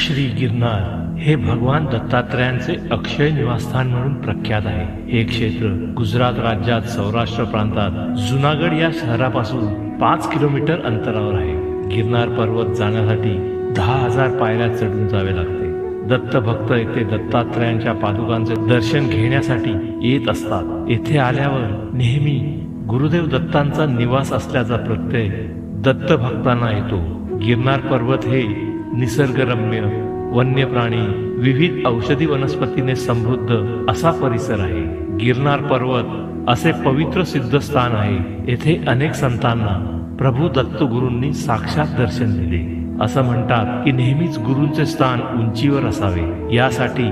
श्री गिरनार हे भगवान दत्तात्रयांचे अक्षय निवासस्थान म्हणून प्रख्यात आहे। हे क्षेत्र गुजरात राज्यात सौराष्ट्र प्रांतात जुनागड या शहरापासून 5 किलोमीटर अंतरावर आहे। गिरनार पर्वत जाण्यासाठी 10,000 पायऱ्या चढून जावे लागते। दत्त भक्त येथे दत्तात्रयांच्या पादुकांचे दर्शन घेण्यासाठी येत असतात। येथे आल्यावर नेहमी गुरुदेव दत्तांचा निवास असल्याचा प्रत्यय दत्त भक्तांना येतो। गिरनार पर्वत हे निसर्गरम्य, वन्य प्राणी, विविध औषधी वनस्पतीने समृद्ध असा परिसर आहे। गिरनार पर्वत असे पवित्र सिद्धस्थान आहे। येथे अनेक संतांना प्रभू दत्तगुरूंनी साक्षात दर्शन दिले। असं म्हणतात की नेहमीच गुरूंचे स्थान उंचीवर असावे। यासाठी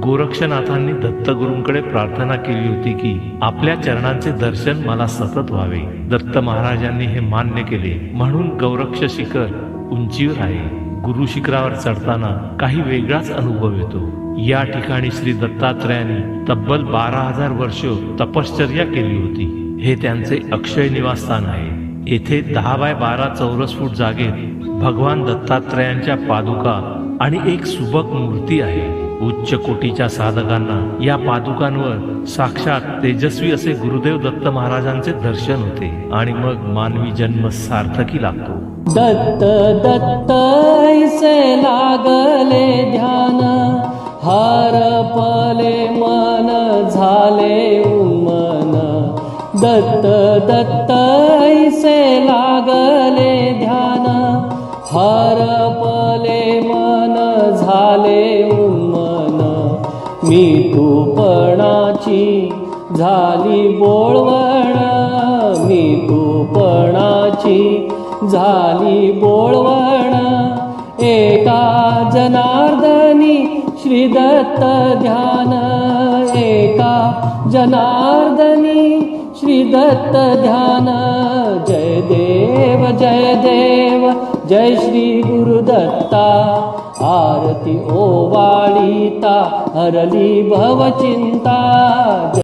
गोरक्षनाथांनी दत्तगुरूंकडे प्रार्थना केली होती की आपल्या चरणांचे दर्शन मला सतत व्हावे। दत्त महाराजांनी हे मान्य केले, म्हणून गौरक्ष शिखर उंचीवर आहे। गुरु शिखरावर चढताना काही वेगळाच अनुभव येतो। या ठिकाणी श्री दत्तात्रयांनी तब्बल 12,000 वर्ष तपश्चर्या केली होती। हे त्यांचे अक्षय निवासस्थान आहे। येथे 10 बाय 12 चौरस फूट जागेत भगवान दत्तात्रयांच्या पादुका आणि एक सुबक मूर्ती आहे। उच्च कोटीच्या साधकांना या पादुकांवर साक्षात तेजस्वी असे गुरुदेव दत्त महाराजांचे दर्शन होते आणि मग मानवी जन्म सार्थकी लागतो। दत्त दत्त ऐसे लागले ध्यान, हरपले मन झाले उन्मन। दत्त दत्त ऐसे लागले ध्यान, हरपले मन झाले उन्मन। मी तूपणाची झाली बोळवण, मी तूपणाची झाली बोळवण। एका जनार्दनी श्री दत्त ध्यान, एका जनार्दनी श्री दत्त ध्यान। जय देव जय देव जय श्री गुरुदत्ता, आरती ओवाळीता हरली भवचिंता।